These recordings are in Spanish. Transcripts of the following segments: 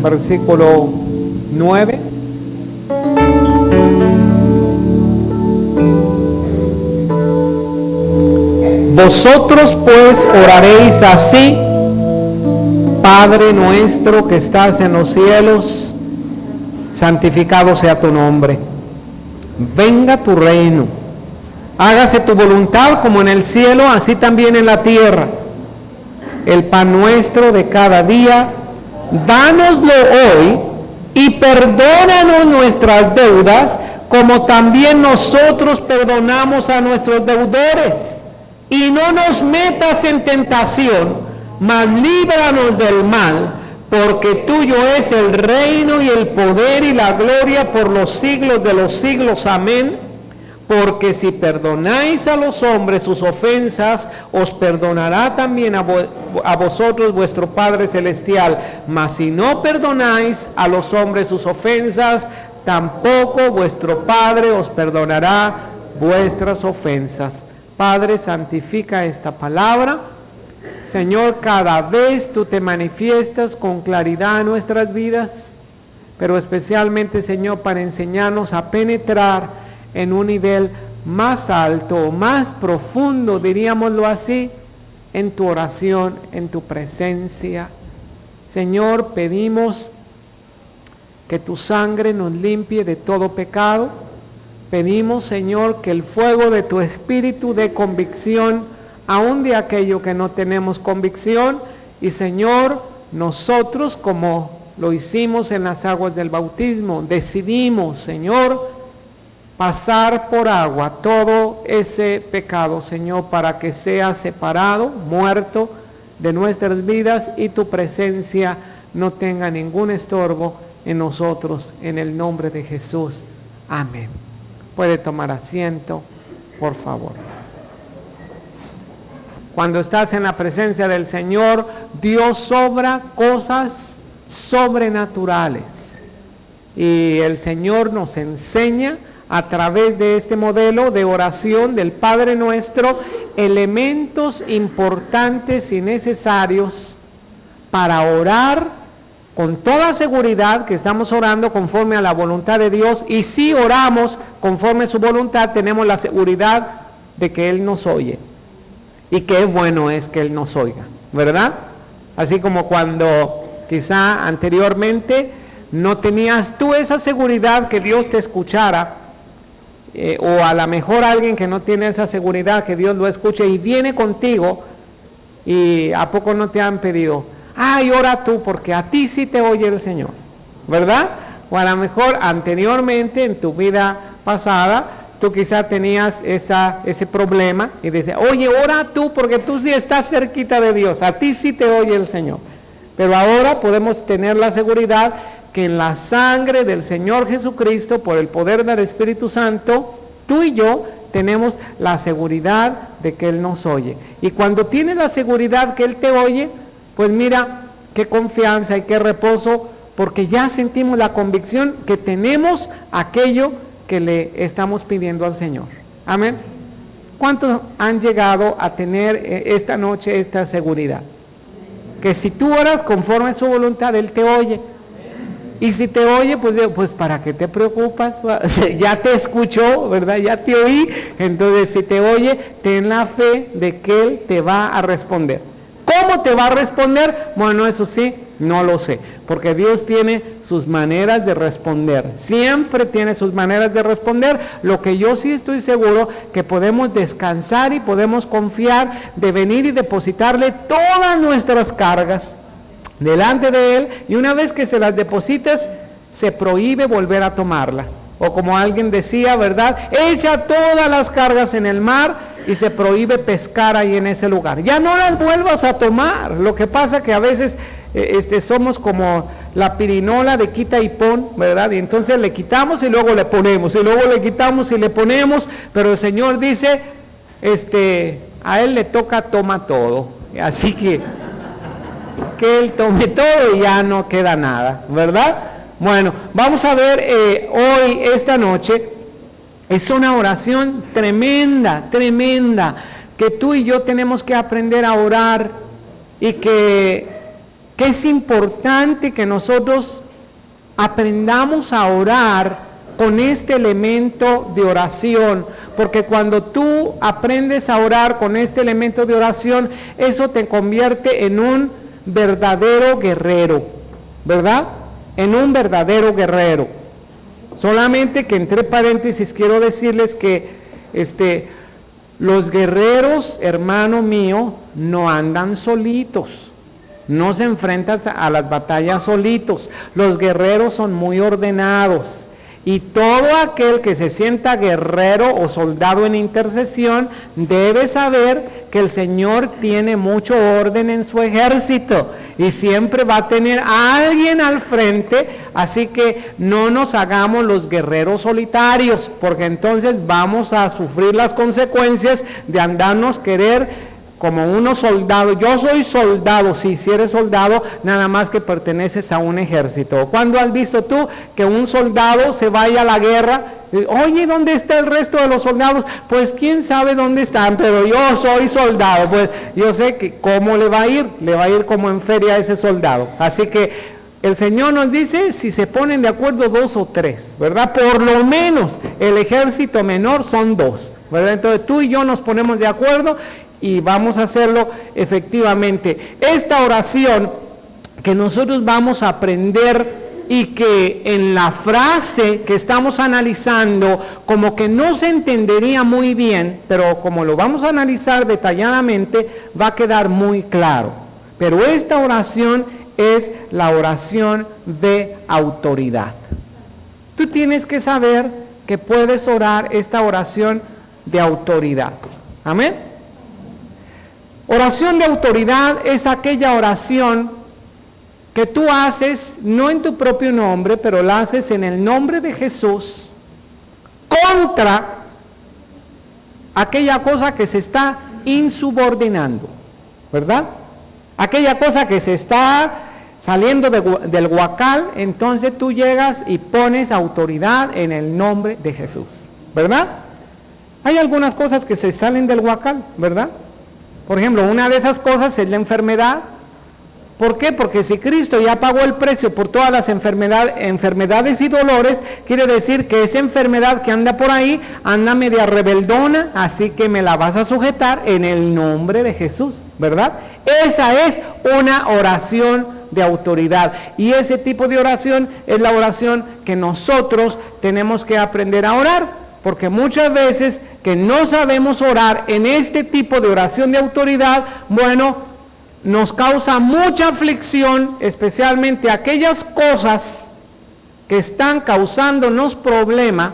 versículo 9. Vosotros pues oraréis así: Padre nuestro que estás en los cielos, santificado sea tu nombre. Venga tu reino. Hágase tu voluntad como en el cielo, así también en la tierra. El pan nuestro de cada día, dánoslo hoy, y perdónanos nuestras deudas, como también nosotros perdonamos a nuestros deudores. Y no nos metas en tentación, mas líbranos del mal, porque tuyo es el reino y el poder y la gloria por los siglos de los siglos. Amén. Porque si perdonáis a los hombres sus ofensas, os perdonará también a vosotros vuestro Padre Celestial. Mas si no perdonáis a los hombres sus ofensas, tampoco vuestro Padre os perdonará vuestras ofensas. Padre, santifica esta palabra. Señor, cada vez tú te manifiestas con claridad en nuestras vidas, pero especialmente, Señor, para enseñarnos a penetrar en un nivel más alto, más profundo, diríamoslo así, en tu oración, en tu presencia. Señor, pedimos que tu sangre nos limpie de todo pecado. Pedimos, Señor, que el fuego de tu Espíritu dé convicción aún de aquello que no tenemos convicción. Y, Señor, nosotros, como lo hicimos en las aguas del bautismo, decidimos, Señor, pasar por agua todo ese pecado, Señor, para que sea separado, muerto de nuestras vidas, y tu presencia no tenga ningún estorbo en nosotros, en el nombre de Jesús. Amén. Puede tomar asiento, por favor. Cuando estás en la presencia del Señor, Dios obra cosas sobrenaturales. Y el Señor nos enseña a través de este modelo de oración del Padre Nuestro elementos importantes y necesarios para orar con toda seguridad que estamos orando conforme a la voluntad de Dios. Y si oramos conforme a su voluntad, tenemos la seguridad de que Él nos oye. Y qué bueno es que Él nos oiga, ¿verdad? Así como cuando quizá anteriormente no tenías tú esa seguridad que Dios te escuchara, o a lo mejor alguien que no tiene esa seguridad que Dios lo escuche y viene contigo, y ¿a poco no te han pedido? Ay, ora tú, porque a ti sí te oye el Señor, ¿verdad? O a lo mejor anteriormente en tu vida pasada, tú quizá tenías ese problema y dices, oye, ora tú, porque tú sí estás cerquita de Dios, a ti sí te oye el Señor. Pero ahora podemos tener la seguridad que en la sangre del Señor Jesucristo, por el poder del Espíritu Santo, tú y yo tenemos la seguridad de que Él nos oye. Y cuando tienes la seguridad que Él te oye, pues mira qué confianza y qué reposo, porque ya sentimos la convicción que tenemos aquello que le estamos pidiendo al Señor. Amén. ¿Cuántos han llegado a tener esta noche esta seguridad? Que si tú oras conforme a su voluntad, Él te oye. Y si te oye, pues ¿para qué te preocupas? Ya te escuchó, ¿verdad? Ya te oí. Entonces, si te oye, ten la fe de que Él te va a responder. ¿Cómo te va a responder? Bueno, eso sí, no lo sé, porque Dios tiene sus maneras de responder, siempre tiene sus maneras de responder. Lo que yo sí estoy seguro, que podemos descansar y podemos confiar de venir y depositarle todas nuestras cargas delante de Él, y una vez que se las depositas, se prohíbe volver a tomarlas. O como alguien decía, ¿verdad? Echa todas las cargas en el mar, y se prohíbe pescar ahí en ese lugar. Ya no las vuelvas a tomar. Lo que pasa que a veces somos como la pirinola de quita y pon, ¿verdad? Y entonces le quitamos y luego le ponemos, y luego le quitamos y le ponemos, pero el Señor dice, a Él le toca toma todo. Así que Él tome todo y ya no queda nada, ¿verdad? Bueno, vamos a ver hoy, esta noche, es una oración tremenda, tremenda, que tú y yo tenemos que aprender a orar, y que que es importante que nosotros aprendamos a orar con este elemento de oración, porque cuando tú aprendes a orar con este elemento de oración, eso te convierte en un verdadero guerrero, ¿verdad? En un verdadero guerrero. Solamente que entre paréntesis quiero decirles que los guerreros, hermano mío, no andan solitos, no se enfrentan a las batallas solitos. Los guerreros son muy ordenados. Y todo aquel que se sienta guerrero o soldado en intercesión debe saber que el Señor tiene mucho orden en su ejército y siempre va a tener a alguien al frente, así que no nos hagamos los guerreros solitarios, porque entonces vamos a sufrir las consecuencias de andarnos querer como unos soldados. Yo soy soldado, sí, si eres soldado, nada más que perteneces a un ejército. ¿Cuándo has visto tú que un soldado se vaya a la guerra? Oye, ¿dónde está el resto de los soldados? Pues quién sabe dónde están, pero yo soy soldado, pues yo sé que cómo le va a ir como en feria a ese soldado. Así que el Señor nos dice, si se ponen de acuerdo 2 o 3, ¿verdad? Por lo menos el ejército menor son 2, ¿verdad? Entonces tú y yo nos ponemos de acuerdo y vamos a hacerlo efectivamente. Esta oración que nosotros vamos a aprender y que en la frase que estamos analizando como que no se entendería muy bien, pero como lo vamos a analizar detalladamente va a quedar muy claro. Pero esta oración es la oración de autoridad. Tú tienes que saber que puedes orar esta oración de autoridad. Amén. Oración de autoridad es aquella oración que tú haces no en tu propio nombre, pero la haces en el nombre de Jesús contra aquella cosa que se está insubordinando, ¿verdad? Aquella cosa que se está saliendo del huacal, entonces tú llegas y pones autoridad en el nombre de Jesús, ¿verdad? Hay algunas cosas que se salen del huacal, ¿verdad? Por ejemplo, una de esas cosas es la enfermedad. ¿Por qué? Porque si Cristo ya pagó el precio por todas las enfermedades y dolores, quiere decir que esa enfermedad que anda por ahí, anda media rebeldona, así que me la vas a sujetar en el nombre de Jesús, ¿verdad? Esa es una oración de autoridad. Y ese tipo de oración es la oración que nosotros tenemos que aprender a orar. Porque muchas veces que no sabemos orar en este tipo de oración de autoridad, bueno, nos causa mucha aflicción, especialmente aquellas cosas que están causándonos problemas,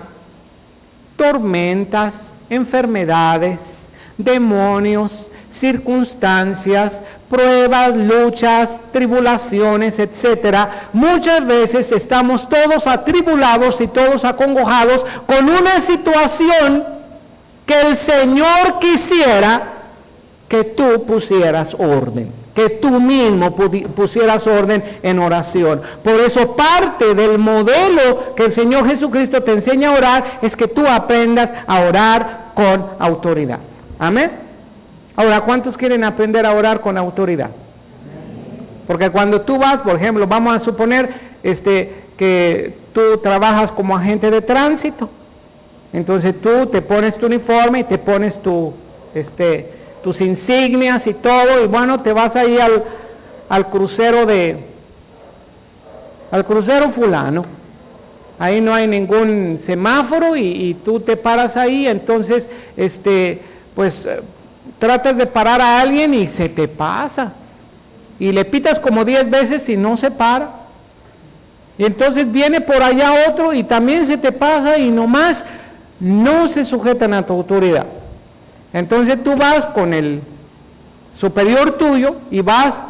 tormentas, enfermedades, demonios, circunstancias, pruebas, luchas, tribulaciones, etcétera. Muchas veces estamos todos atribulados y todos acongojados con una situación que el Señor quisiera que tú pusieras orden, que tú mismo pusieras orden en oración. Por eso parte del modelo que el Señor Jesucristo te enseña a orar es que tú aprendas a orar con autoridad. Amén. Ahora, ¿cuántos quieren aprender a orar con autoridad? Porque cuando tú vas, por ejemplo, vamos a suponer que tú trabajas como agente de tránsito, entonces tú te pones tu uniforme y te pones tus insignias y todo, y bueno, te vas ahí al crucero fulano. Ahí no hay ningún semáforo y tú te paras ahí, entonces, tratas de parar a alguien y se te pasa. Y le pitas como 10 veces y no se para. Y entonces viene por allá otro y también se te pasa y nomás no se sujetan a tu autoridad. Entonces tú vas con el superior tuyo y vas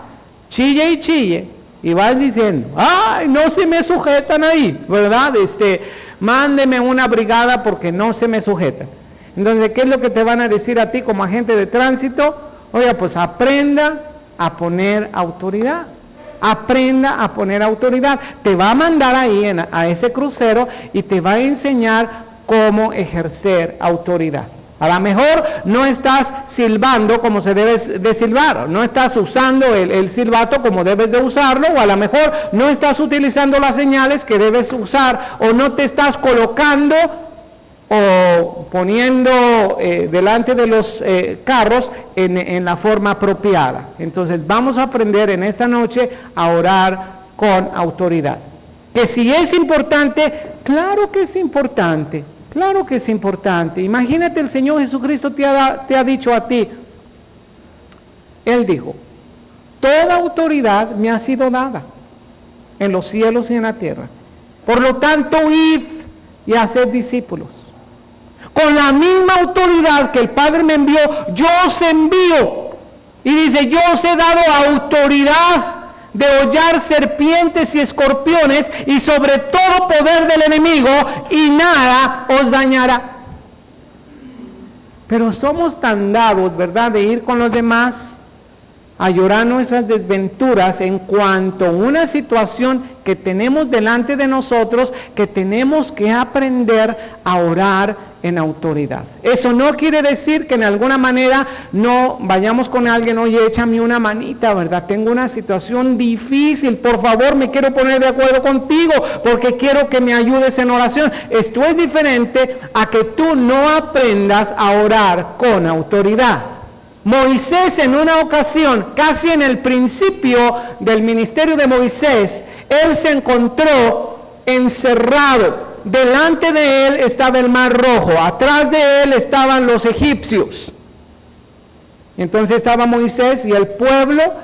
chille y chille y vas diciendo, ¡ay, no se me sujetan ahí! ¿Verdad? Mándeme una brigada porque no se me sujetan. Entonces, ¿qué es lo que te van a decir a ti como agente de tránsito? Oiga, pues aprenda a poner autoridad. Aprenda a poner autoridad. Te va a mandar ahí a ese crucero y te va a enseñar cómo ejercer autoridad. A lo mejor no estás silbando como se debe de silbar, no estás usando el silbato como debes de usarlo, o a lo mejor no estás utilizando las señales que debes usar, o no te estás colocando o poniendo delante de los carros en la forma apropiada. Entonces vamos a aprender en esta noche a orar con autoridad. Que si es importante, claro que es importante. Claro que es importante. Imagínate, el Señor Jesucristo te ha dicho a ti. Él dijo, toda autoridad me ha sido dada en los cielos y en la tierra. Por lo tanto, id y haced discípulos. Con la misma autoridad que el Padre me envió, yo os envío. Y dice, yo os he dado autoridad de hollar serpientes y escorpiones y sobre todo poder del enemigo, y nada os dañará. Pero somos tan dados, ¿verdad?, de ir con los demás a llorar nuestras desventuras en cuanto a una situación que tenemos delante de nosotros, que tenemos que aprender a orar en autoridad. Eso no quiere decir que en alguna manera no vayamos con alguien, oye, échame una manita, ¿verdad? Tengo una situación difícil, por favor, me quiero poner de acuerdo contigo, porque quiero que me ayudes en oración. Esto es diferente a que tú no aprendas a orar con autoridad. Moisés, en una ocasión, casi en el principio del ministerio de Moisés, él se encontró encerrado. Delante de él estaba el Mar Rojo, atrás de él estaban los egipcios. Entonces estaba Moisés y el pueblo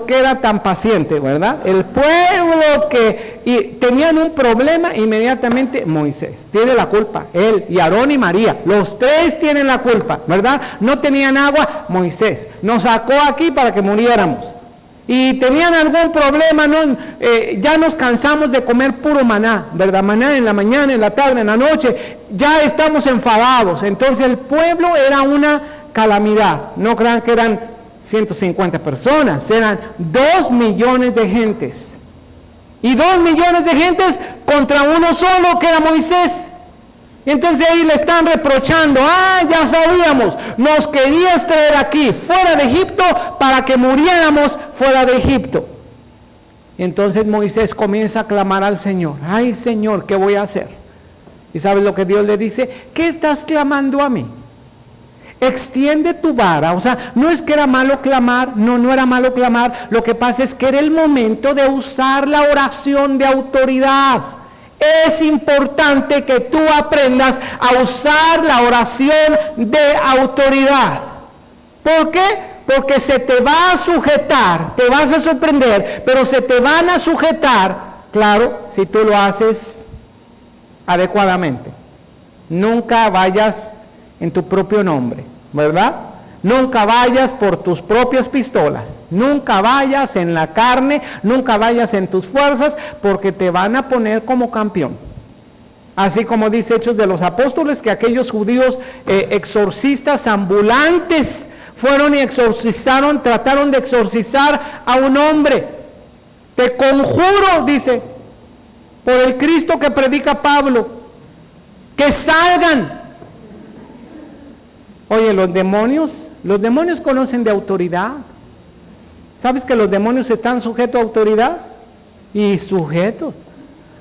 que era tan paciente, ¿verdad? El pueblo que tenían un problema, inmediatamente Moisés tiene la culpa, él y Aarón y María, los tres tienen la culpa, ¿verdad? No tenían agua, Moisés nos sacó aquí para que muriéramos. Y tenían algún problema, ¿no? Ya nos cansamos de comer puro maná, ¿verdad? Maná en la mañana, en la tarde, en la noche, ya estamos enfadados. Entonces el pueblo era una calamidad. No crean que eran 150 personas, eran 2 millones de gentes. Y 2 millones de gentes contra uno solo, que era Moisés. Entonces ahí le están reprochando, ya sabíamos, nos querías traer aquí, fuera de Egipto, para que muriéramos fuera de Egipto. Entonces Moisés comienza a clamar al Señor, ay Señor, ¿qué voy a hacer? ¿Y sabes lo que Dios le dice? ¿Qué estás clamando a mí? Extiende tu vara. O sea, no es que era malo clamar, no era malo clamar, lo que pasa es que era el momento de usar la oración de autoridad. Es importante que tú aprendas a usar la oración de autoridad. ¿Por qué? Porque se te va a sujetar, te vas a sorprender, pero se te van a sujetar, claro, si tú lo haces adecuadamente. Nunca vayas en tu propio nombre, ¿verdad? Nunca vayas por tus propias pistolas, nunca vayas en la carne, nunca vayas en tus fuerzas, porque te van a poner como campeón. Así como dice Hechos de los Apóstoles, que aquellos judíos exorcistas ambulantes fueron y exorcizaron, trataron de exorcizar a un hombre. Te conjuro, dice, por el Cristo que predica Pablo, que salgan. Oye, los demonios conocen de autoridad. ¿Sabes que los demonios están sujetos a autoridad? Y sujetos.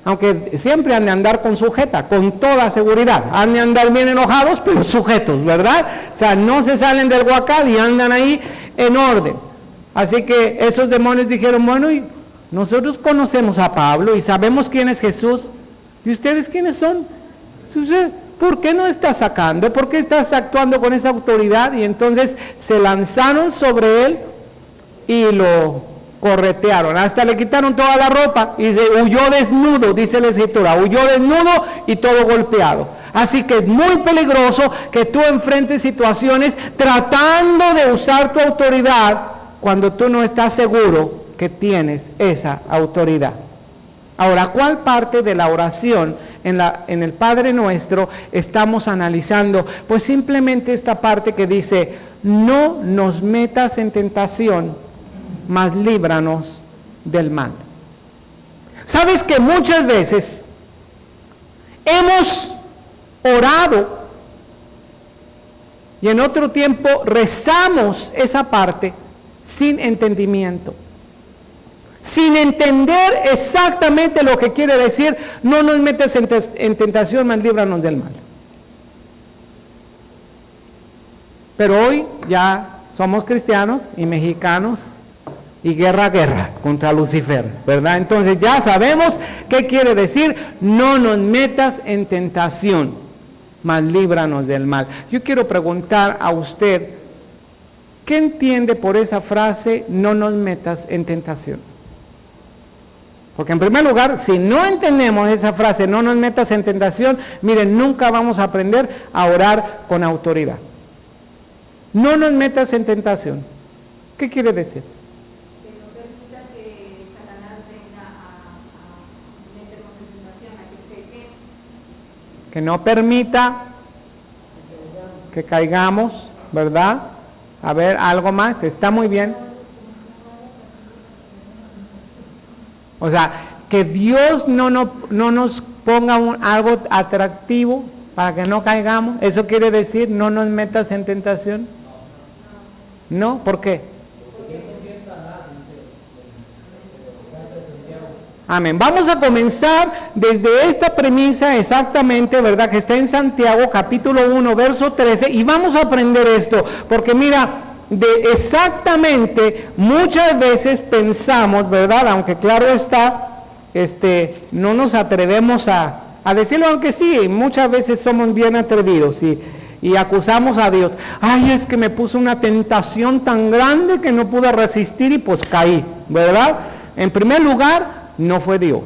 Aunque siempre han de andar con sujeta, con toda seguridad. Han de andar bien enojados, pero sujetos, ¿verdad? O sea, no se salen del huacal y andan ahí en orden. Así que esos demonios dijeron, bueno, y nosotros conocemos a Pablo y sabemos quién es Jesús. ¿Y ustedes quiénes son? ¿Por qué no estás sacando? ¿Por qué estás actuando con esa autoridad? Y entonces se lanzaron sobre él y lo corretearon, hasta le quitaron toda la ropa y se huyó desnudo, dice la Escritura, huyó desnudo y todo golpeado. Así que es muy peligroso que tú enfrentes situaciones tratando de usar tu autoridad cuando tú no estás seguro que tienes esa autoridad. Ahora, ¿cuál parte de la oración en el Padre Nuestro estamos analizando? Pues simplemente esta parte que dice, no nos metas en tentación, mas líbranos del mal. ¿Sabes que muchas veces hemos orado y en otro tiempo rezamos esa parte sin entendimiento. Sin entender exactamente lo que quiere decir, no nos metas en tentación, mas líbranos del mal. Pero hoy ya somos cristianos y mexicanos y guerra contra Lucifer, ¿verdad? Entonces ya sabemos qué quiere decir, no nos metas en tentación, mas líbranos del mal. Yo quiero preguntar a usted, ¿qué entiende por esa frase, no nos metas en tentación? Porque en primer lugar, si no entendemos esa frase, no nos metas en tentación, miren, nunca vamos a aprender a orar con autoridad. No nos metas en tentación. ¿Qué quiere decir? Que no permita que Satanás venga a meternos en tentación, que no permita que caigamos, ¿verdad? A ver, algo más, está muy bien. O sea, que Dios no nos ponga algo atractivo para que no caigamos. ¿Eso quiere decir no nos metas en tentación? No, ¿por qué? Amén. Vamos a comenzar desde esta premisa exactamente, ¿verdad? Que está en Santiago capítulo 1, verso 13, y vamos a aprender esto, porque mira, exactamente muchas veces pensamos, ¿verdad? Aunque claro está, no nos atrevemos a decirlo, aunque sí, muchas veces somos bien atrevidos y acusamos a Dios. Ay, es que me puso una tentación tan grande que no pude resistir y pues caí, ¿verdad? En primer lugar, no fue Dios,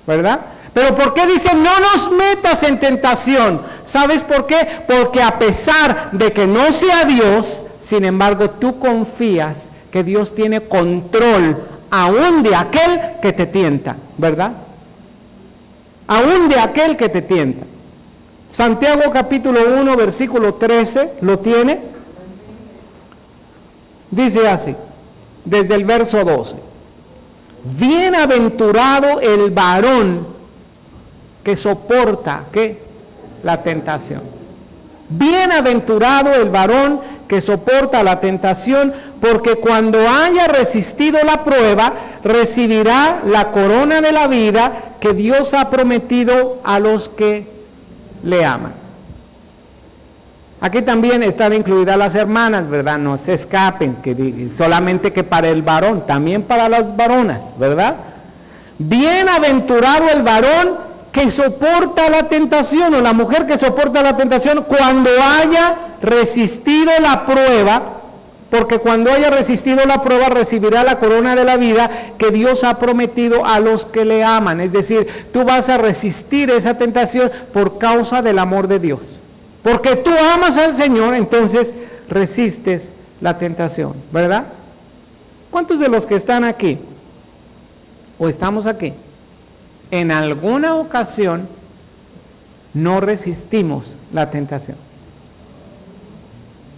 ¿verdad? Pero ¿por qué dice no nos metas en tentación? ¿Sabes por qué? Porque a pesar de que no sea Dios, sin embargo tú confías que Dios tiene control aún de aquel que te tienta, ¿verdad? Aún de aquel que te tienta. Santiago capítulo 1, versículo 13, ¿lo tiene? Dice así, desde el verso 12. Bienaventurado el varón que soporta, ¿qué? La tentación. Bienaventurado el varón que soporta la tentación, porque cuando haya resistido la prueba, recibirá la corona de la vida que Dios ha prometido a los que le aman. Aquí también están incluidas las hermanas, ¿verdad? No se escapen, que solamente que para el varón, también para las varonas, ¿verdad? Bienaventurado el varón que soporta la tentación, o la mujer que soporta la tentación cuando haya resistido la prueba, porque cuando haya resistido la prueba recibirá la corona de la vida que Dios ha prometido a los que le aman. Es decir, tú vas a resistir esa tentación por causa del amor de Dios. Porque tú amas al Señor, entonces resistes la tentación, ¿verdad? ¿Cuántos de los que están aquí o estamos aquí, en alguna ocasión no resistimos la tentación?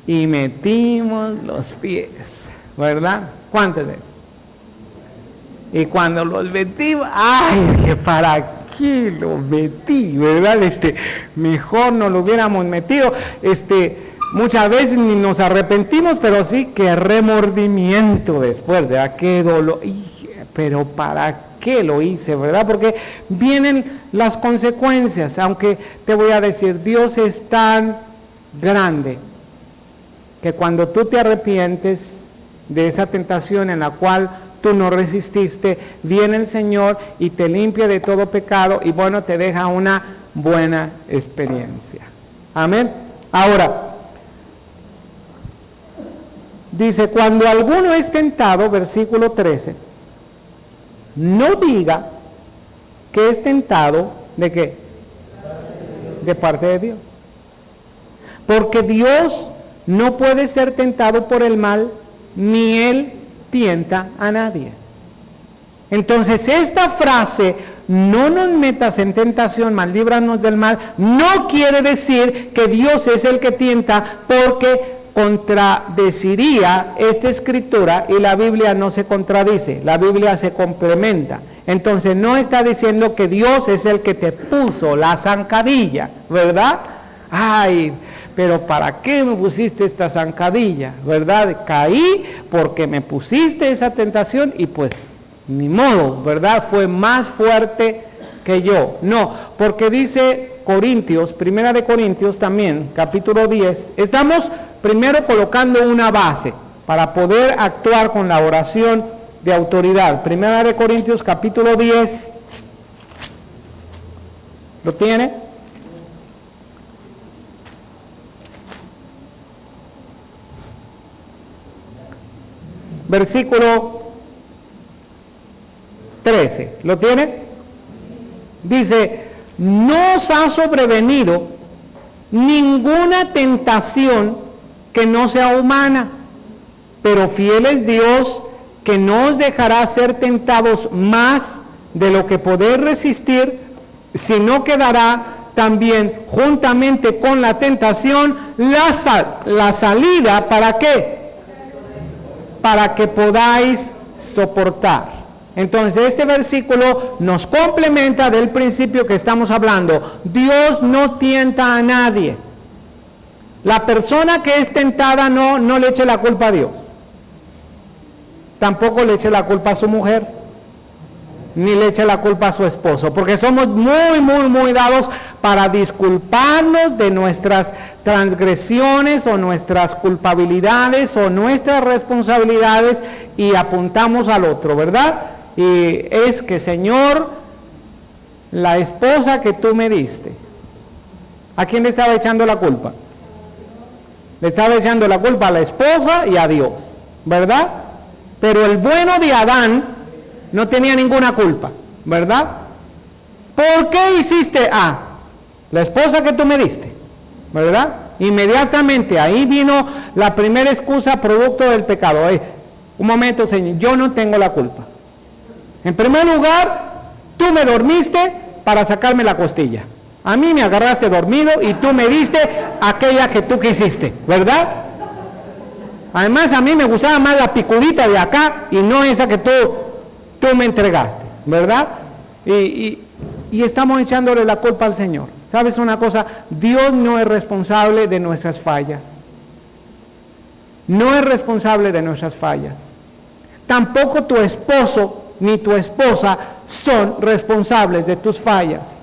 Y metimos los pies, ¿verdad? ¿Cuántos de ellos? Y cuando los metimos, ¡ay, que para qué los metí!, ¿verdad? Mejor no lo hubiéramos metido. Muchas veces ni nos arrepentimos, pero sí que remordimiento después, ¿verdad? Qué dolor. Pero ¿para qué lo hice, verdad? Porque vienen las consecuencias. Aunque te voy a decir, Dios es tan grande que cuando tú te arrepientes de esa tentación en la cual tú no resististe, viene el Señor y te limpia de todo pecado y bueno, te deja una buena experiencia. Amén. Ahora, dice, cuando alguno es tentado, versículo 13, no diga que es tentado, ¿de qué? De parte de Dios. Porque Dios no puede ser tentado por el mal, ni Él tienta a nadie. Entonces esta frase, no nos metas en tentación, mas líbranos del mal, no quiere decir que Dios es el que tienta, porque contradeciría esta escritura y la Biblia no se contradice, la Biblia se complementa. Entonces no está diciendo que Dios es el que te puso la zancadilla, ¿verdad? Ay, pero ¿para qué me pusiste esta zancadilla? ¿Verdad? Caí porque me pusiste esa tentación y pues ni modo, ¿verdad? Fue más fuerte que yo. No, porque dice Corintios, Primera de Corintios también, capítulo 10, estamos primero colocando una base para poder actuar con la oración de autoridad. Primera de Corintios, capítulo 10, ¿lo tiene? Versículo 13, ¿lo tiene? Dice, no os ha sobrevenido ninguna tentación que no sea humana, pero fiel es Dios que no os dejará ser tentados más de lo que podéis resistir, sino que dará también juntamente con la tentación la salida, ¿para qué? Para que podáis soportar. Entonces este versículo nos complementa del principio que estamos hablando. Dios no tienta a nadie. La persona que es tentada no le eche la culpa a Dios. Tampoco le eche la culpa a su mujer, ni le eche la culpa a su esposo, porque somos muy dados para disculparnos de nuestras transgresiones o nuestras culpabilidades o nuestras responsabilidades y apuntamos al otro, ¿verdad? Y es que, Señor, la esposa que tú me diste, ¿a quién le estaba echando la culpa? Le estaba echando la culpa a la esposa y a Dios, ¿verdad? Pero el bueno de Adán no tenía ninguna culpa, ¿verdad? ¿Por qué hiciste A? La esposa que tú me diste, ¿verdad? Inmediatamente ahí vino la primera excusa producto del pecado. Un momento, Señor, yo no tengo la culpa. En primer lugar, tú me dormiste para sacarme la costilla. A mí me agarraste dormido y tú me diste aquella que tú quisiste, ¿verdad? Además, a mí me gustaba más la picudita de acá y no esa que tú me entregaste, ¿verdad? Y estamos echándole la culpa al Señor. ¿Sabes una cosa? Dios no es responsable de nuestras fallas. No es responsable de nuestras fallas. Tampoco tu esposo ni tu esposa son responsables de tus fallas.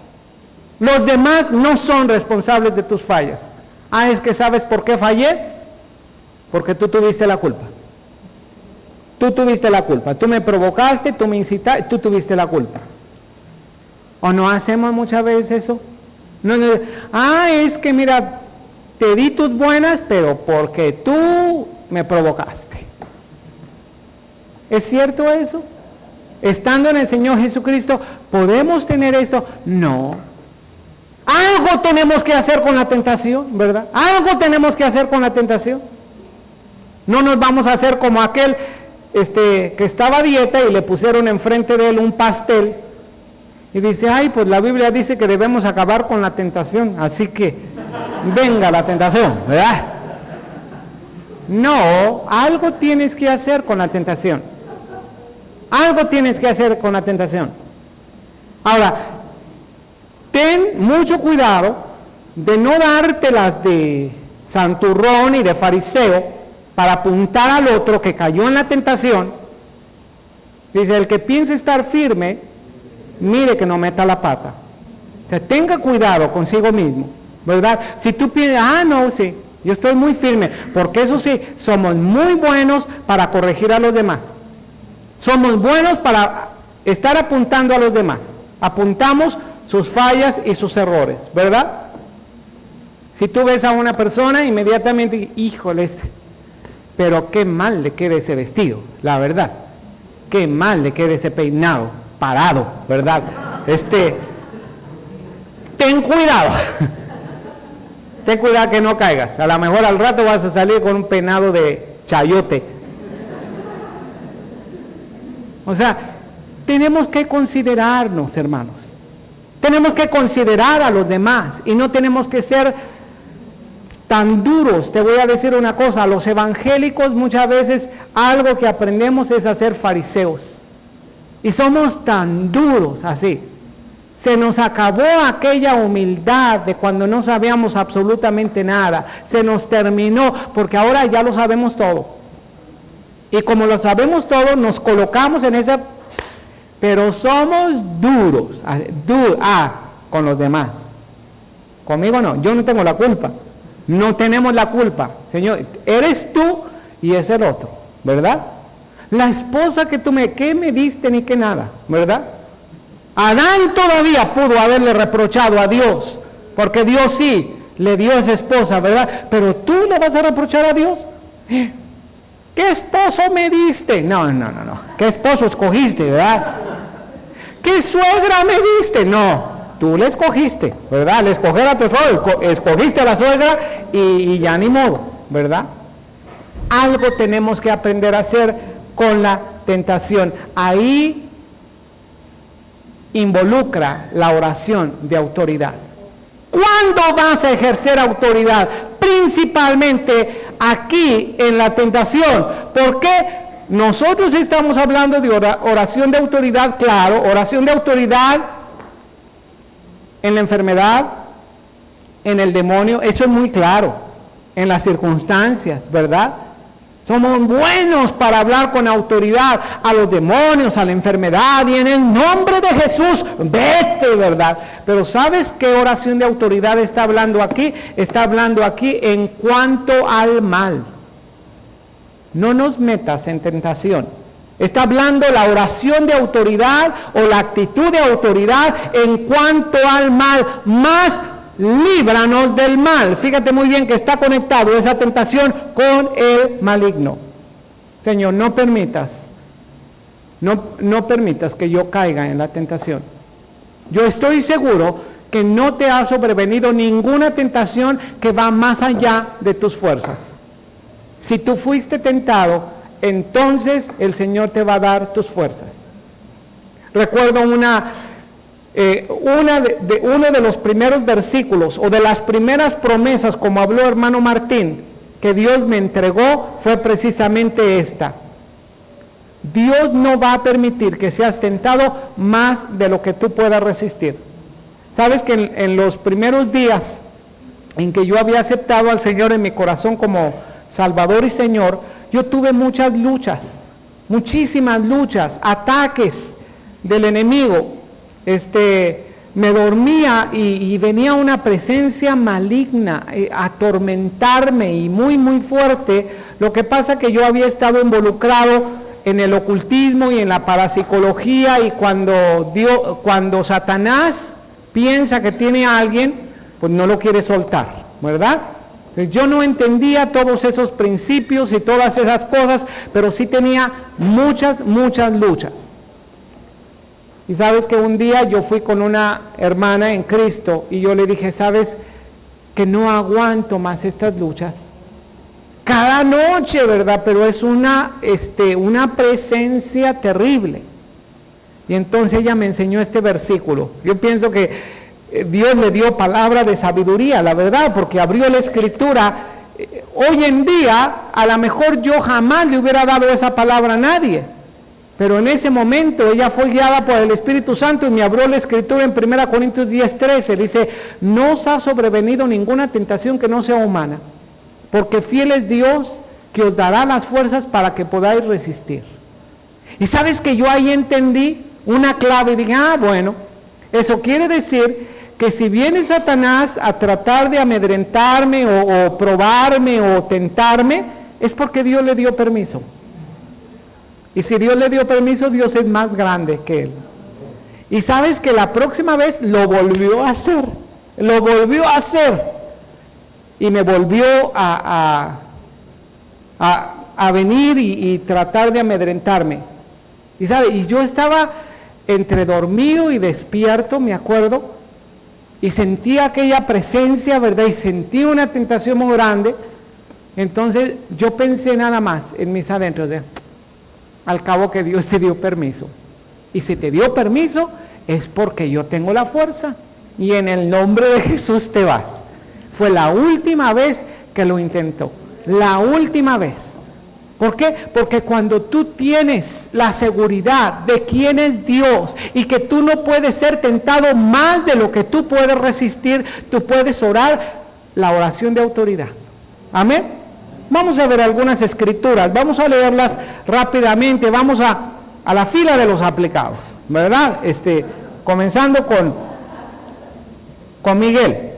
Los demás no son responsables de tus fallas. Es que ¿sabes por qué fallé? Porque tú tuviste la culpa. Tú tuviste la culpa. Tú me provocaste, tú me incitaste, tú tuviste la culpa. ¿O no hacemos muchas veces eso? Es que mira, te di tus buenas, pero porque tú me provocaste. ¿Es cierto eso? Estando en el Señor Jesucristo, ¿podemos tener esto? No. Algo tenemos que hacer con la tentación, ¿verdad? Algo tenemos que hacer con la tentación. No nos vamos a hacer como aquel que estaba a dieta y le pusieron enfrente de él un pastel y dice, pues la Biblia dice que debemos acabar con la tentación, así que venga la tentación, ¿verdad? No, algo tienes que hacer con la tentación. Algo tienes que hacer con la tentación. Ahora, ten mucho cuidado de no dártelas de santurrón y de fariseo para apuntar al otro que cayó en la tentación. Dice, el que piense estar firme, mire que no meta la pata. O sea, tenga cuidado consigo mismo, ¿verdad? Si tú piensas, no, sí, yo estoy muy firme, porque eso sí, somos muy buenos para corregir a los demás. Somos buenos para estar apuntando a los demás. Apuntamos sus fallas y sus errores, ¿verdad? Si tú ves a una persona, inmediatamente, híjole, pero qué mal le queda ese vestido, la verdad. Qué mal le queda ese peinado, parado, ¿verdad? Ten cuidado. Ten cuidado que no caigas. A lo mejor al rato vas a salir con un peinado de chayote. O sea, tenemos que considerarnos, hermanos. Tenemos que considerar a los demás y no tenemos que ser tan duros. Te voy a decir una cosa, los evangélicos muchas veces algo que aprendemos es a ser fariseos. Y somos tan duros así. Se nos acabó aquella humildad de cuando no sabíamos absolutamente nada. Se nos terminó porque ahora ya lo sabemos todo. Y como lo sabemos todo, nos colocamos en esa... Pero somos duros con los demás. Conmigo no, yo no tengo la culpa. No tenemos la culpa. Señor, eres tú y es el otro, ¿verdad? La esposa que ¿qué me diste ni que nada, ¿verdad? Adán todavía pudo haberle reprochado a Dios, porque Dios sí le dio esa esposa, ¿verdad? Pero tú le vas a reprochar a Dios. ¿Qué esposo me diste? No. ¿Qué esposo escogiste, verdad? ¿Qué suegra me diste? No, tú le escogiste, ¿verdad? Le escogiste a tu esposo, escogiste a la suegra y ya ni modo, ¿verdad? Algo tenemos que aprender a hacer con la tentación. Ahí involucra la oración de autoridad. ¿Cuándo vas a ejercer autoridad? Principalmente aquí en la tentación. ¿Por qué? Nosotros estamos hablando de oración de autoridad, claro, oración de autoridad en la enfermedad, en el demonio, eso es muy claro, en las circunstancias, ¿verdad? Somos buenos para hablar con autoridad a los demonios, a la enfermedad, y en el nombre de Jesús, vete, ¿verdad? Pero ¿sabes qué oración de autoridad está hablando aquí? Está hablando aquí en cuanto al mal. No nos metas en tentación. Está hablando la oración de autoridad o la actitud de autoridad en cuanto al mal. Más líbranos del mal. Fíjate muy bien que está conectado esa tentación con el maligno. Señor, no permitas que yo caiga en la tentación. Yo estoy seguro que no te ha sobrevenido ninguna tentación que va más allá de tus fuerzas. Si tú fuiste tentado, entonces el Señor te va a dar tus fuerzas. Recuerdo uno de los primeros versículos o de las primeras promesas, como habló hermano Martín, que Dios me entregó, fue precisamente esta. Dios no va a permitir que seas tentado más de lo que tú puedas resistir. Sabes que en los primeros días en que yo había aceptado al Señor en mi corazón como Salvador y Señor, yo tuve muchas luchas, muchísimas luchas, ataques del enemigo. Me dormía y venía una presencia maligna a atormentarme y muy muy fuerte. Lo que pasa que yo había estado involucrado en el ocultismo y en la parapsicología, y cuando Satanás piensa que tiene a alguien, pues no lo quiere soltar, ¿verdad? Yo no entendía todos esos principios y todas esas cosas, pero sí tenía muchas luchas. Y sabes que un día yo fui con una hermana en Cristo y yo le dije, sabes que no aguanto más estas luchas. Cada noche, ¿verdad? Pero es una presencia terrible. Y entonces ella me enseñó este versículo. Yo pienso que Dios le dio palabra de sabiduría, la verdad, porque abrió la escritura. Hoy en día, a lo mejor yo jamás le hubiera dado esa palabra a nadie. Pero en ese momento ella fue guiada por el Espíritu Santo y me abrió la escritura en 1 Corintios 10:13. Dice, no os ha sobrevenido ninguna tentación que no sea humana, porque fiel es Dios que os dará las fuerzas para que podáis resistir. Y sabes que yo ahí entendí una clave y dije, bueno, eso quiere decir que si viene Satanás a tratar de amedrentarme o probarme o tentarme, es porque Dios le dio permiso. Y si Dios le dio permiso, Dios es más grande que él. Y sabes que la próxima vez lo volvió a hacer. Y me volvió a venir y tratar de amedrentarme. Y yo estaba entre dormido y despierto, me acuerdo, y sentí aquella presencia, ¿verdad? Y sentí una tentación muy grande. Entonces yo pensé nada más en mis adentros de, al cabo que Dios te dio permiso. Y si te dio permiso, es porque yo tengo la fuerza. Y en el nombre de Jesús te vas. Fue la última vez que lo intentó. La última vez. ¿Por qué? Porque cuando tú tienes la seguridad de quién es Dios y que tú no puedes ser tentado más de lo que tú puedes resistir, tú puedes orar la oración de autoridad. Amén. Vamos a ver algunas escrituras, vamos a leerlas rápidamente, vamos a la fila de los aplicados, ¿verdad? Comenzando con Miguel.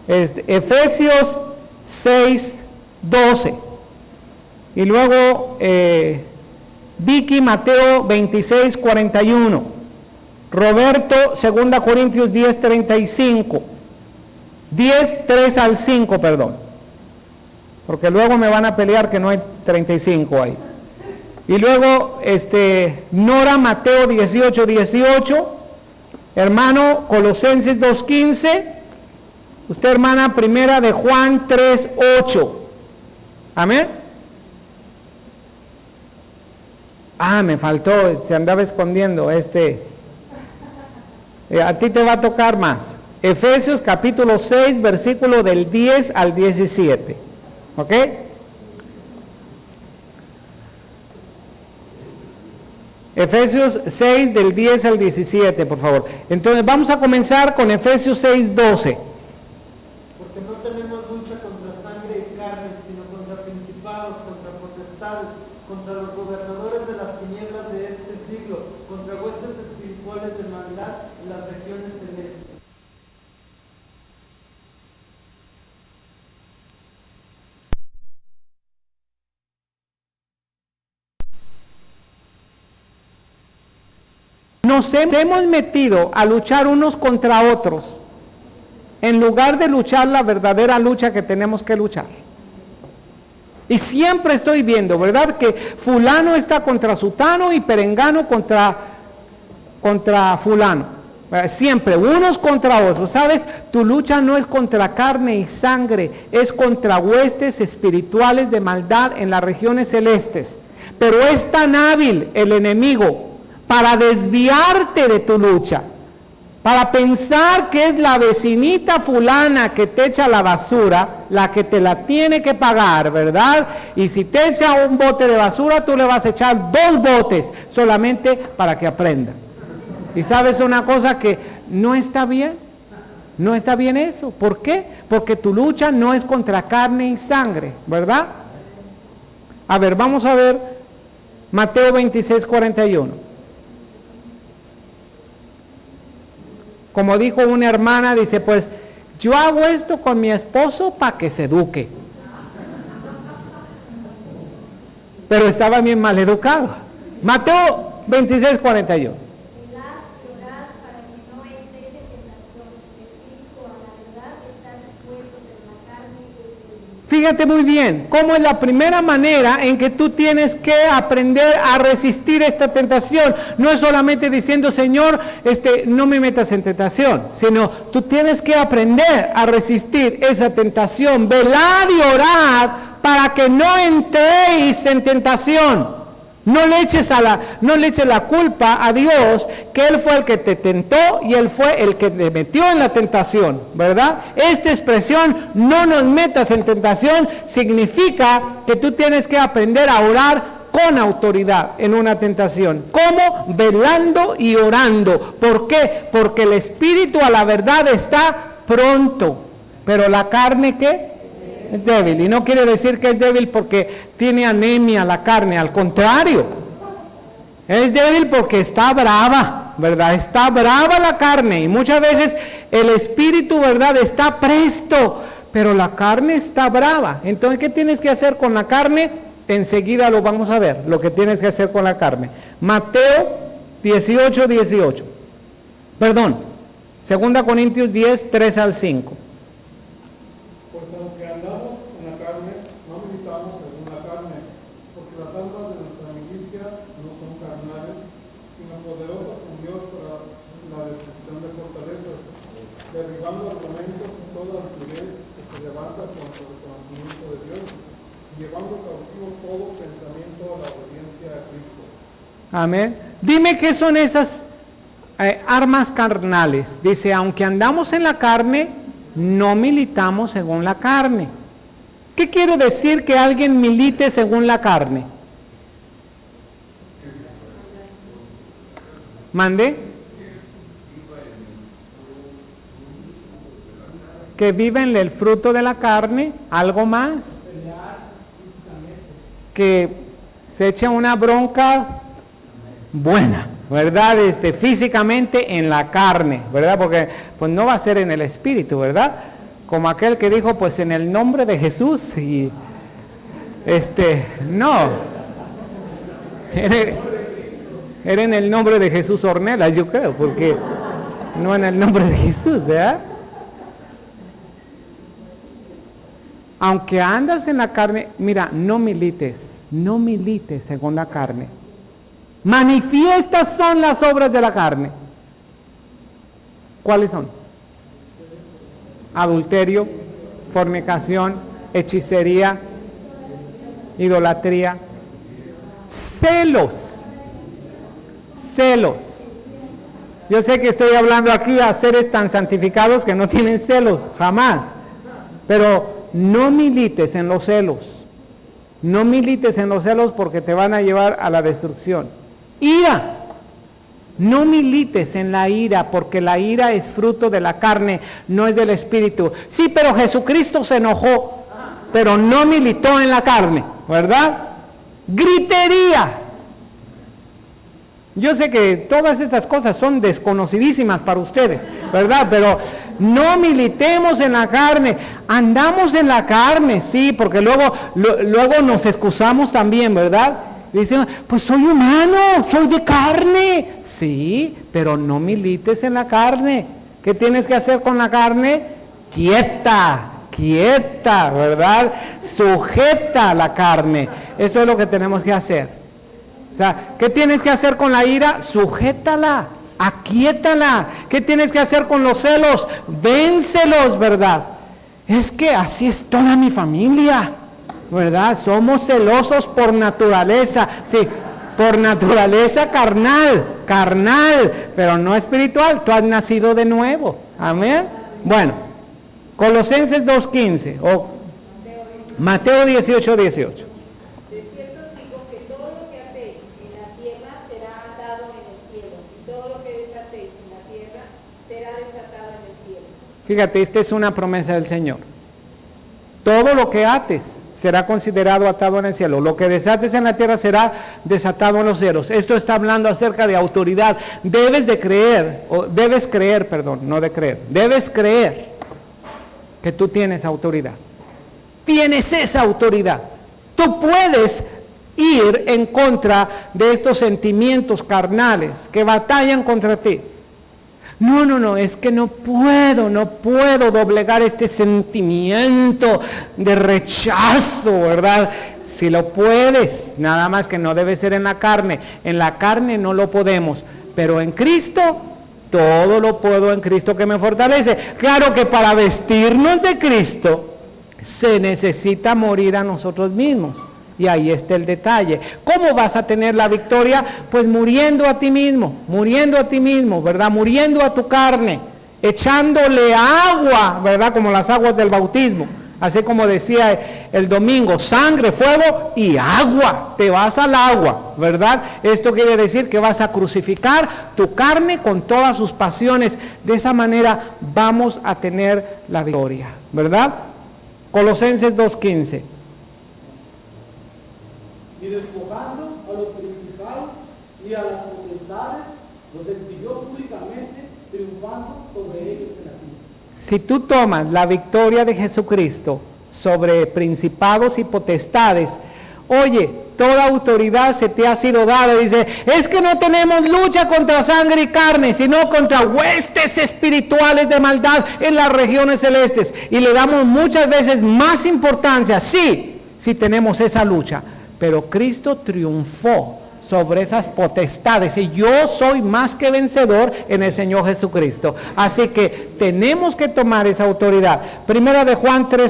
Efesios 6:12. Y luego Vicky, Mateo 26:41. Roberto, 2 Corintios 10:35. 10:3 al 5, perdón. Porque luego me van a pelear que no hay 35 ahí. Y luego Nora, Mateo 18:18. Hermano, Colosenses 2:15. Usted, hermana, primera de Juan 3:8. Amén. Me faltó, se andaba escondiendo a ti te va a tocar más. Efesios capítulo 6, versículo del 10 al 17. ¿Ok? Efesios 6 del 10 al 17, por favor. Entonces vamos a comenzar con Efesios 6:12. Porque no tenemos lucha contra sangre y carne, sino contra principados, contra potestades, contra los gobernadores de las tinieblas de este siglo, contra huestes espirituales de maldad en las regiones celestes. Nos hemos metido a luchar unos contra otros, en lugar de luchar la verdadera lucha que tenemos que luchar. Y siempre estoy viendo, ¿verdad? Que fulano está contra sutano y perengano contra fulano. Siempre, unos contra otros, ¿sabes? Tu lucha no es contra carne y sangre, es contra huestes espirituales de maldad en las regiones celestes. Pero es tan hábil el enemigo para desviarte de tu lucha, para pensar que es la vecinita fulana que te echa la basura, la que te la tiene que pagar, ¿verdad? Y si te echa un bote de basura, tú le vas a echar 2 botes, solamente para que aprenda. Y sabes una cosa que no está bien, no está bien eso. ¿Por qué? Porque tu lucha no es contra carne y sangre, ¿verdad? A ver, vamos a ver Mateo 26:41. Como dijo una hermana, dice, pues yo hago esto con mi esposo para que se eduque. Pero estaba bien mal educado. Mateo 26:41. Fíjate muy bien, cómo es la primera manera en que tú tienes que aprender a resistir esta tentación. No es solamente diciendo, Señor, no me metas en tentación, sino tú tienes que aprender a resistir esa tentación. Velad y orad para que no entréis en tentación. No le eches la culpa a Dios, que Él fue el que te tentó y Él fue el que te metió en la tentación, ¿verdad? Esta expresión, no nos metas en tentación, significa que tú tienes que aprender a orar con autoridad en una tentación. ¿Cómo? Velando y orando. ¿Por qué? Porque el espíritu a la verdad está pronto, pero la carne, ¿qué? Es débil. Y no quiere decir que es débil porque tiene anemia la carne, al contrario. Es débil porque está brava, ¿verdad? Está brava la carne y muchas veces el espíritu, ¿verdad? Está presto, pero la carne está brava. Entonces, ¿qué tienes que hacer con la carne? Enseguida lo vamos a ver, lo que tienes que hacer con la carne. Mateo 18:18. Perdón, 2 Corintios 10:3 al 5. Amén. Dime qué son esas armas carnales. Dice, aunque andamos en la carne, no militamos según la carne. ¿Qué quiere decir que alguien milite según la carne? ¿Mande? Que viven el fruto de la carne, algo más. Que se echa una bronca buena, ¿verdad? Físicamente en la carne, ¿verdad? Porque pues no va a ser en el espíritu, ¿verdad? Como aquel que dijo, pues en el nombre de Jesús, y no. Era en el nombre de Jesús Ornelas, yo creo, porque no en el nombre de Jesús, ¿verdad? Aunque andas en la carne, mira, no milites según la carne. Manifiestas son las obras de la carne. ¿Cuáles son? Adulterio, fornicación, hechicería, idolatría, celos. Yo sé que estoy hablando aquí a seres tan santificados que no tienen celos, jamás. Pero no milites en los celos. No milites en los celos porque te van a llevar a la destrucción. Ira. No milites en la ira porque la ira es fruto de la carne, no es del espíritu. Sí, pero Jesucristo se enojó, pero no militó en la carne, ¿verdad? Gritería. Yo sé que todas estas cosas son desconocidísimas para ustedes, ¿verdad? Pero no militemos en la carne. Andamos en la carne, sí, porque luego nos excusamos también, ¿verdad? Dicen, pues soy humano, soy de carne. Sí, pero no milites en la carne. ¿Qué tienes que hacer con la carne? Quieta, ¿verdad? Sujeta la carne. Eso es lo que tenemos que hacer. O sea, ¿qué tienes que hacer con la ira? Sujétala, aquíétala. ¿Qué tienes que hacer con los celos? Véncelos, ¿verdad? Es que así es toda mi familia, ¿verdad? Somos celosos por naturaleza, sí, por naturaleza carnal, pero no espiritual. Tú has nacido de nuevo, amén. Bueno, Colosenses 2:15 o Mateo 18:18. De cierto os digo que todo lo que atéis en la tierra será atado en el cielo, y todo lo que desatéis en la tierra será desatado en el cielo. Fíjate, esta es una promesa del Señor. Todo lo que ates será considerado atado en el cielo. Lo que desates en la tierra será desatado en los cielos. Esto está hablando acerca de autoridad. Debes creer que tú tienes autoridad. Tienes esa autoridad. Tú puedes ir en contra de estos sentimientos carnales que batallan contra ti. No, es que no puedo doblegar este sentimiento de rechazo, ¿verdad? Si lo puedes, nada más que no debe ser en la carne. En la carne no lo podemos, pero en Cristo, todo lo puedo en Cristo que me fortalece. Claro que para vestirnos de Cristo, se necesita morir a nosotros mismos. Y ahí está el detalle. ¿Cómo vas a tener la victoria? Pues muriendo a ti mismo, ¿verdad? Muriendo a tu carne, echándole agua, ¿verdad? Como las aguas del bautismo. Así como decía el domingo, sangre, fuego y agua. Te vas al agua, ¿verdad? Esto quiere decir que vas a crucificar tu carne con todas sus pasiones. De esa manera vamos a tener la victoria, ¿verdad? Colosenses 2:15. Y despojando a los principados y a las potestades, los exhibió públicamente, triunfando sobre ellos en la cruz. Si tú tomas la victoria de Jesucristo sobre principados y potestades, oye, toda autoridad se te ha sido dada. Dice, es que no tenemos lucha contra sangre y carne, sino contra huestes espirituales de maldad en las regiones celestes. Y le damos muchas veces más importancia, sí tenemos esa lucha. Pero Cristo triunfó sobre esas potestades y yo soy más que vencedor en el Señor Jesucristo. Así que tenemos que tomar esa autoridad. Primera de Juan 3:8. El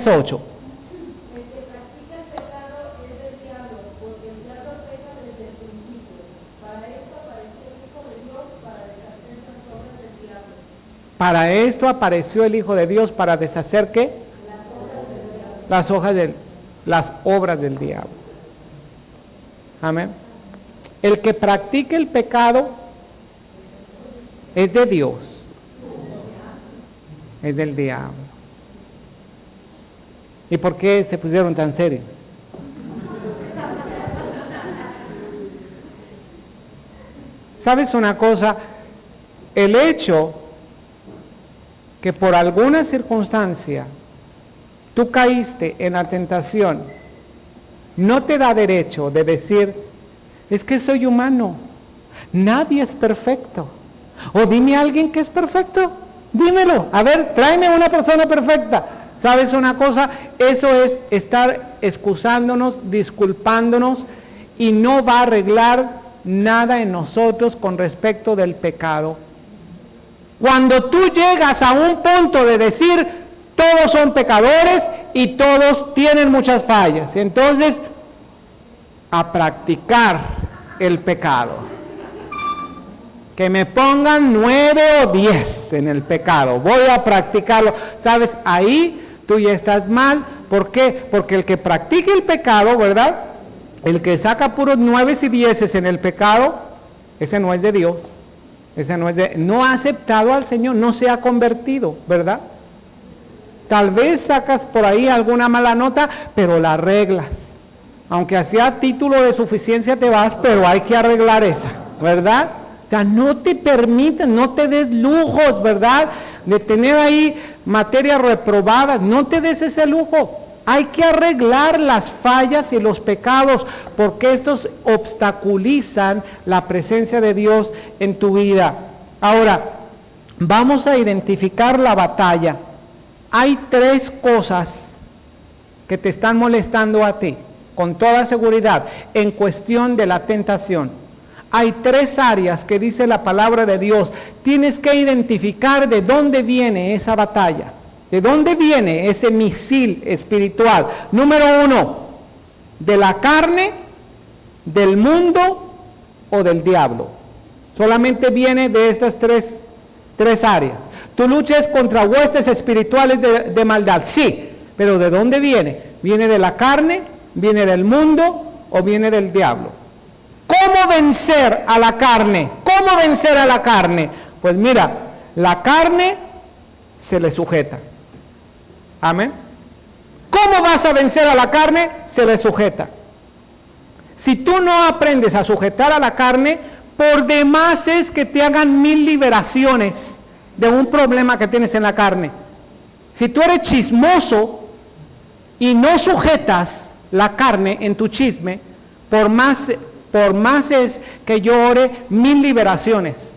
que practica el pecado es del diablo, porque el diablo peca desde el principio. Para esto apareció el Hijo de Dios para deshacer las obras del diablo. Para esto apareció el Hijo de Dios para deshacer ¿qué? Las obras del diablo. Las obras del las obras del diablo. Amén. El que practique el pecado es de Dios, es del diablo. ¿Y por qué se pusieron tan serios? ¿Sabes una cosa? El hecho que por alguna circunstancia tú caíste en la tentación no te da derecho de decir, es que soy humano, nadie es perfecto. O dime a alguien que es perfecto, dímelo, a ver, tráeme una persona perfecta. ¿Sabes una cosa? Eso es estar excusándonos, disculpándonos, y no va a arreglar nada en nosotros con respecto del pecado. Cuando tú llegas a un punto de decir, todos son pecadores y todos tienen muchas fallas, entonces a practicar el pecado. Que me pongan 9 o 10 en el pecado, voy a practicarlo. ¿Sabes? Ahí tú ya estás mal. ¿Por qué? Porque el que practique el pecado, ¿verdad? El que saca puros 9 y 10 en el pecado, ese no es de Dios. Ese no ha aceptado al Señor, no se ha convertido, ¿verdad? Tal vez sacas por ahí alguna mala nota, pero la arreglas. Aunque sea título de suficiencia te vas, pero hay que arreglar esa, ¿verdad? O sea, no te permitan, no te des lujos, ¿verdad? De tener ahí materias reprobadas, no te des ese lujo. Hay que arreglar las fallas y los pecados, porque estos obstaculizan la presencia de Dios en tu vida. Ahora, vamos a identificar la batalla. Hay 3 cosas que te están molestando a ti, con toda seguridad, en cuestión de la tentación. Hay 3 áreas que dice la palabra de Dios. Tienes que identificar de dónde viene esa batalla. ¿De dónde viene ese misil espiritual? Número 1, de la carne, del mundo o del diablo. Solamente viene de estas tres áreas. Tu lucha es contra huestes espirituales de maldad, sí, pero ¿de dónde viene? ¿Viene de la carne, viene del mundo o viene del diablo? ¿Cómo vencer a la carne? ¿Cómo vencer a la carne? Pues mira, la carne se le sujeta. Amén. ¿Cómo vas a vencer a la carne? Se le sujeta. Si tú no aprendes a sujetar a la carne, por demás es que te hagan 1000 liberaciones de un problema que tienes en la carne. Si tú eres chismoso y no sujetas la carne en tu chisme, por más es que yo ore 1000 liberaciones,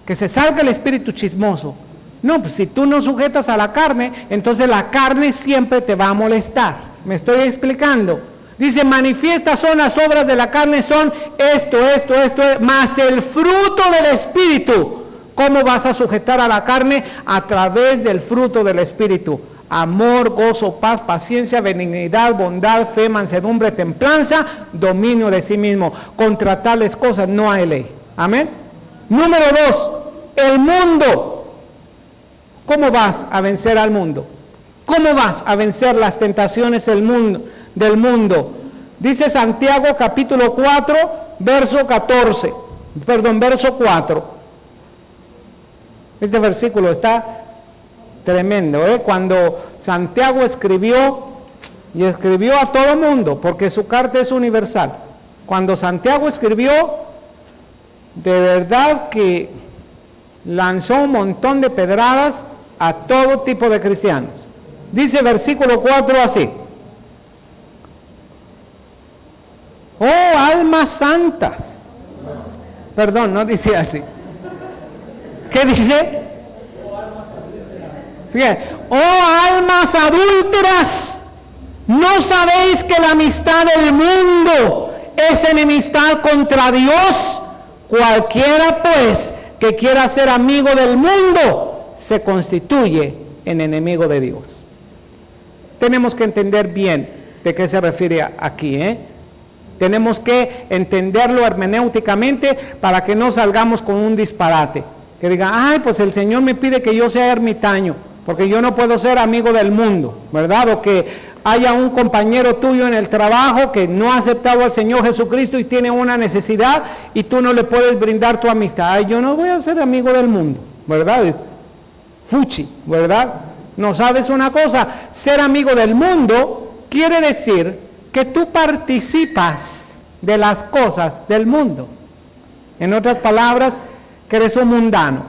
que se salga el espíritu chismoso. No, pues si tú no sujetas a la carne, entonces la carne siempre te va a molestar. ¿Me estoy explicando? Dice, manifiestas son las obras de la carne, son esto, más el fruto del espíritu. ¿Cómo vas a sujetar a la carne? A través del fruto del espíritu. Amor, gozo, paz, paciencia, benignidad, bondad, fe, mansedumbre, templanza, dominio de sí mismo. Contra tales cosas no hay ley. Amén. Número 2, el mundo. ¿Cómo vas a vencer al mundo? ¿Cómo vas a vencer las tentaciones del mundo? Dice Santiago capítulo 4, verso 4. Este versículo está tremendo, ¿eh? Cuando Santiago escribió a todo mundo, porque su carta es universal. Cuando Santiago escribió, de verdad que lanzó un montón de pedradas a todo tipo de cristianos. Dice versículo 4 así: oh almas santas. Perdón, no dice así. ¿Qué dice? Fíjate, oh almas adúlteras, ¿no sabéis que la amistad del mundo es enemistad contra Dios? Cualquiera pues que quiera ser amigo del mundo se constituye en enemigo de Dios. Tenemos que entender bien de qué se refiere aquí, ¿eh? Tenemos que entenderlo hermenéuticamente para que no salgamos con un disparate. Que diga, ay, pues el Señor me pide que yo sea ermitaño, porque yo no puedo ser amigo del mundo, ¿verdad? haya un compañero tuyo en el trabajo que no ha aceptado al Señor Jesucristo y tiene una necesidad y tú no le puedes brindar tu amistad. Ay, yo no voy a ser amigo del mundo, ¿verdad? Fuchi, ¿verdad? No sabes una cosa, ser amigo del mundo quiere decir que tú participas de las cosas del mundo. En otras palabras, que eres un mundano,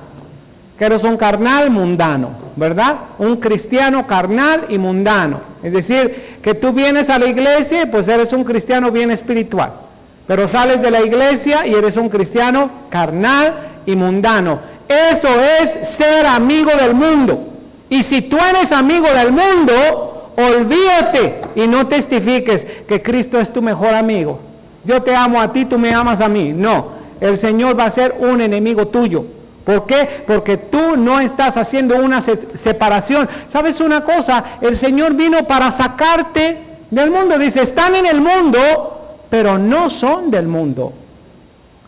que eres un carnal mundano, ¿verdad? Un cristiano carnal y mundano. Es decir, que tú vienes a la iglesia y pues eres un cristiano bien espiritual, pero sales de la iglesia y eres un cristiano carnal y mundano. Eso es ser amigo del mundo. Y si tú eres amigo del mundo, olvídate y no testifiques que Cristo es tu mejor amigo. Yo te amo a ti, tú me amas a mí. No, el Señor va a ser un enemigo tuyo. ¿Por qué? Porque tú no estás haciendo una separación. ¿Sabes una cosa? El Señor vino para sacarte del mundo. Dice, están en el mundo, pero no son del mundo.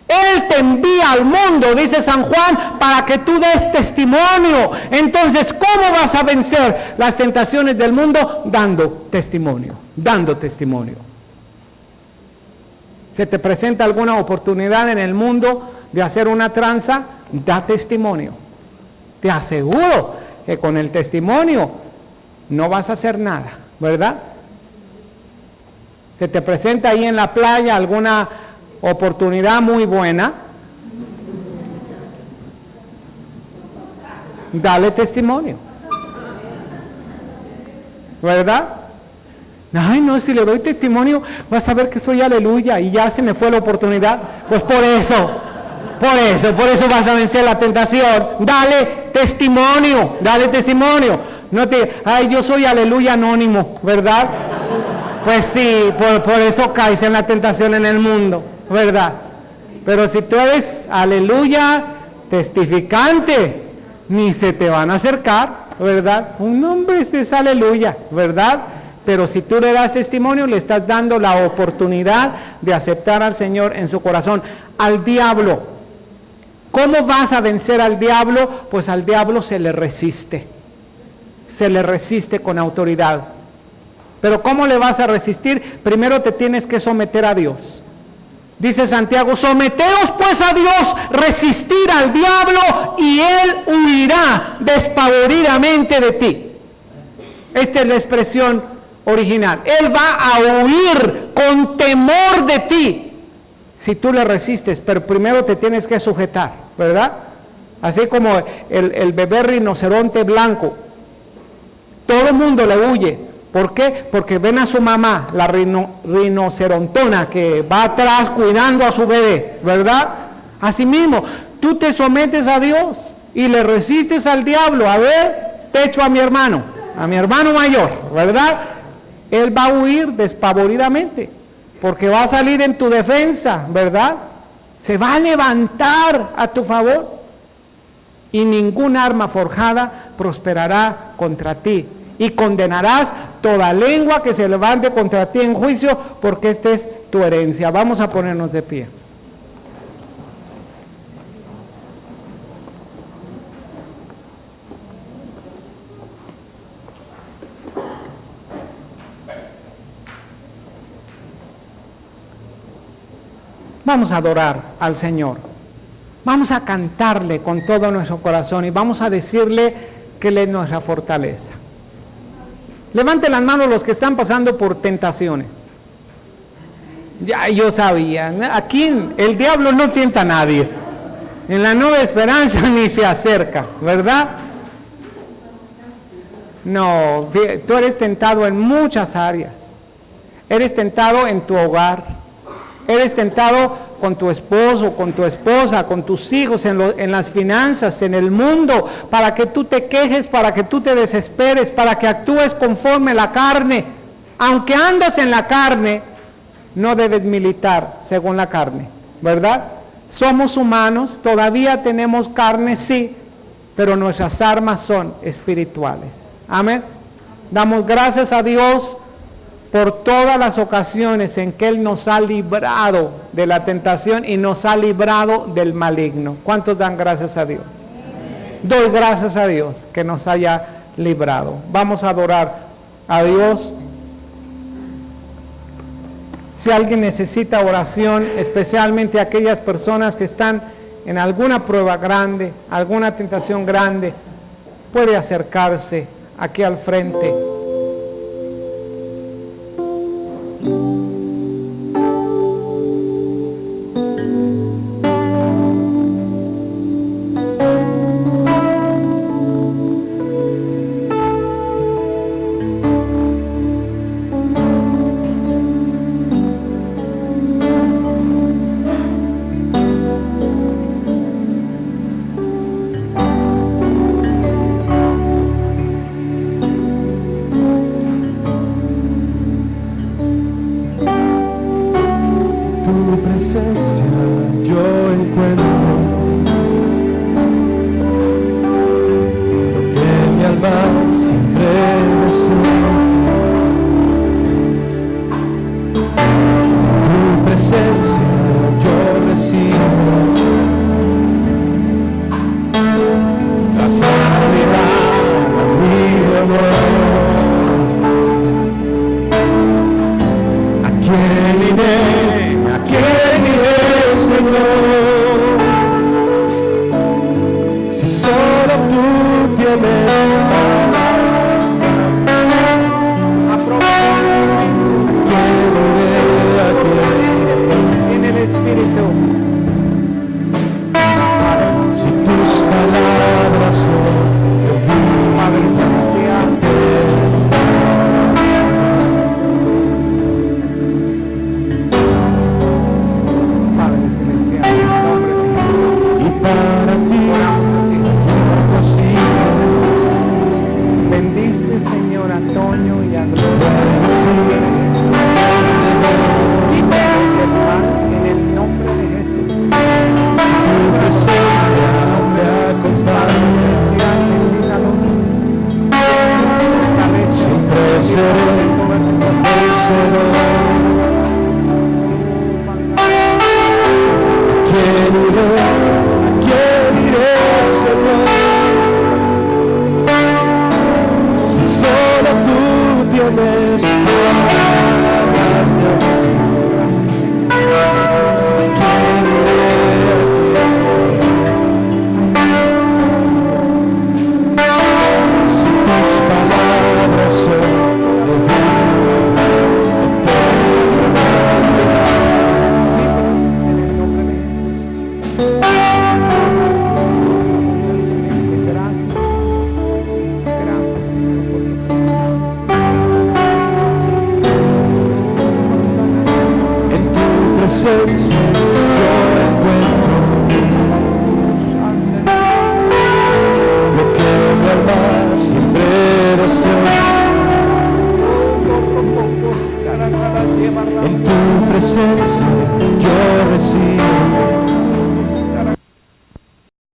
Él te envía al mundo, dice San Juan, para que tú des testimonio. Entonces, ¿cómo vas a vencer las tentaciones del mundo? Dando testimonio, dando testimonio. ¿Se te presenta alguna oportunidad en el mundo de hacer una tranza? Da testimonio. Te aseguro que con el testimonio no vas a hacer nada, ¿verdad? Se te presenta ahí en la playa alguna oportunidad muy buena, dale testimonio, ¿verdad? Ay, no, si le doy testimonio vas a ver que soy aleluya y ya se me fue la oportunidad. Pues por eso vas a vencer la tentación. Dale testimonio. No te, ay, yo soy aleluya anónimo, ¿verdad? Pues sí, por eso caes en la tentación en el mundo, ¿verdad? Pero si tú eres aleluya testificante, ni se te van a acercar, ¿verdad? Un hombre es aleluya, ¿verdad? Pero si tú le das testimonio, le estás dando la oportunidad de aceptar al Señor en su corazón. Al diablo, ¿cómo vas a vencer al diablo? Pues al diablo se le resiste con autoridad. Pero ¿cómo le vas a resistir? Primero te tienes que someter a Dios. Dice Santiago, someteos pues a Dios, resistir al diablo y él huirá despavoridamente de ti. Esta es la expresión original. Él va a huir con temor de ti si tú le resistes, pero primero te tienes que sujetar, ¿verdad? Así como el bebé rinoceronte blanco, todo el mundo le huye. ¿Por qué? Porque ven a su mamá, la rinocerontona, que va atrás cuidando a su bebé, ¿verdad? Asimismo, tú te sometes a Dios y le resistes al diablo. A ver, te echo a mi hermano mayor, ¿verdad? Él va a huir despavoridamente, porque va a salir en tu defensa, ¿verdad? Se va a levantar a tu favor y ningún arma forjada prosperará contra ti. Y condenarás toda lengua que se levante contra ti en juicio, porque esta es tu herencia. Vamos a ponernos de pie. Vamos a adorar al Señor. Vamos a cantarle con todo nuestro corazón y vamos a decirle que Él es nuestra fortaleza. Levanten las manos los que están pasando por tentaciones. Ya yo sabía, aquí el diablo no tienta a nadie. En la Nueva Esperanza ni se acerca, ¿verdad? No, tú eres tentado en muchas áreas. Eres tentado en tu hogar. Eres tentado con tu esposo, con tu esposa, con tus hijos, en las finanzas, en el mundo, para que tú te quejes, para que tú te desesperes, para que actúes conforme la carne. Aunque andas en la carne, no debes militar según la carne, ¿verdad? Somos humanos, todavía tenemos carne, sí, pero nuestras armas son espirituales. Amén. Damos gracias a Dios por todas las ocasiones en que Él nos ha librado de la tentación y nos ha librado del maligno. ¿Cuántos dan gracias a Dios? Doy gracias a Dios que nos haya librado. Vamos a adorar a Dios Si alguien necesita oración, especialmente aquellas personas que están en alguna prueba grande, alguna tentación grande, puede acercarse aquí al frente. presencia